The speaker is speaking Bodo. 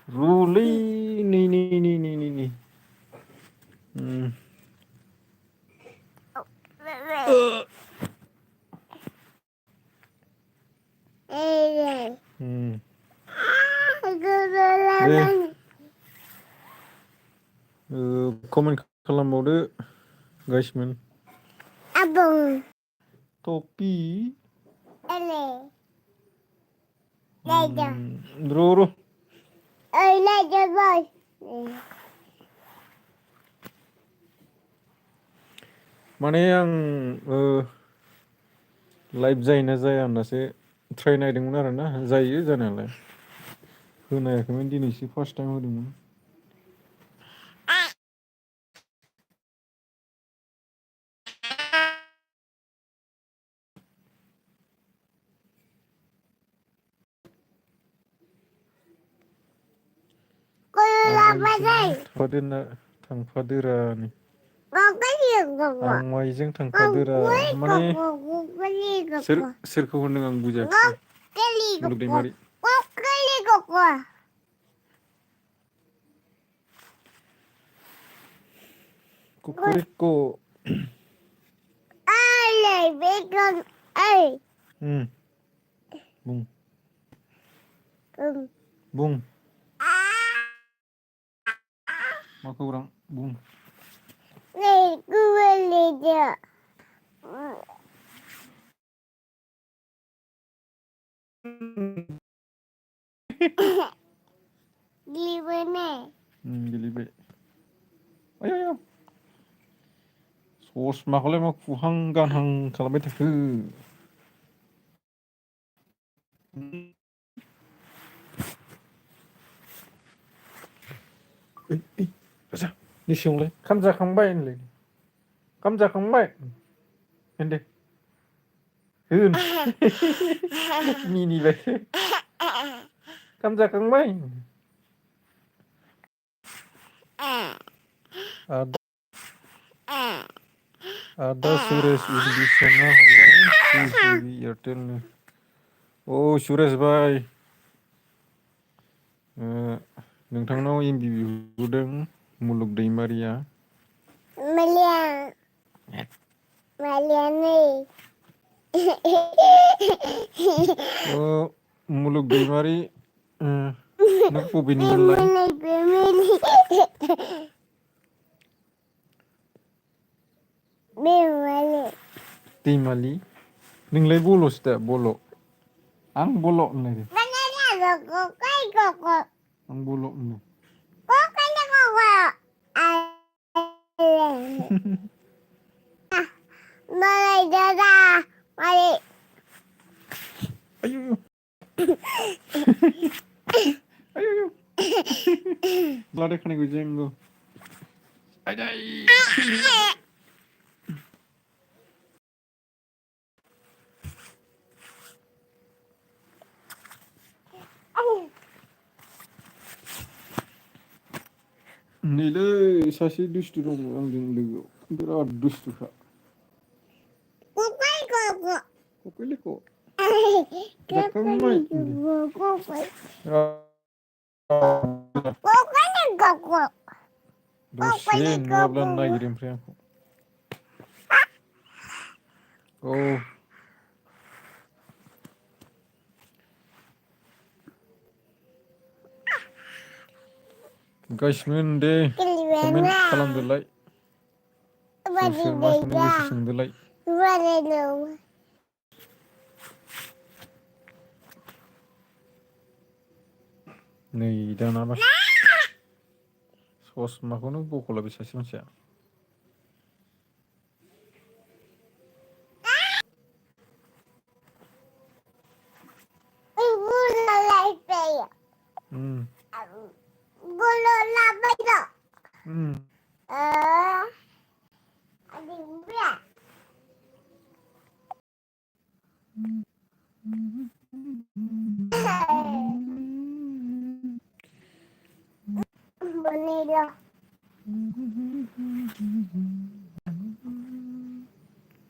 Ruli nih. Komen खालामबावदो गाइसमोन. Abang. Topi. Ele. Leja. Ruru. Leja boy. माने आं लाइभ जायोना जाया होननासो ट्राइ नायदोंमोन आरोना जायो जानायालाय होनायाखैमोन दिनैसो फार्स्ट टाइम होदोंमोन. थांफादोरा नै आं माइजों थांफादोरा माने सोरखौ होनदों आं बुजियाखै. मुलुग दैमारि. Kukuriko. Bung. Bung. Ma khauran? Bung. Gelibaय. Ayo. ससमाखौलाय मा खुहां गानहां खालामबाय थाखो. निसिंलाय खाम जाखांबाय होनलाय. खाम जाखांबाय होनदे. होन. मिनिबाय. खाम जाखांबाय. Ada Suresh Udisana hotline Airtel nih. Oh Suresh bhai. नोंथांनाव MBB होदों मुलुग दैमारिया. मुलुग दैमारि नों बबेनिमोनलाय? दैमालि नोंलाय बल'सो दा बल'. आं बल' होनलाय. आं बल' होनो. Ayo. Ayo. Lada kena gue jenggo. Aidai. Nilai सासे दुस्थु दं आंजों लोगोआव बिराद दुस्थुखा. Kokoliko. Jakamai. Dose nङाब्ला नागिरो ओमफ्राय आंखौ. Oh. गाइसमोन दे कमेन्ट खालामदोलाय. सोर मा सोंनो गोसो सोंदोलाय. नै दानाबा ससमाखौनो बख'लाबाय सासे मानसिया.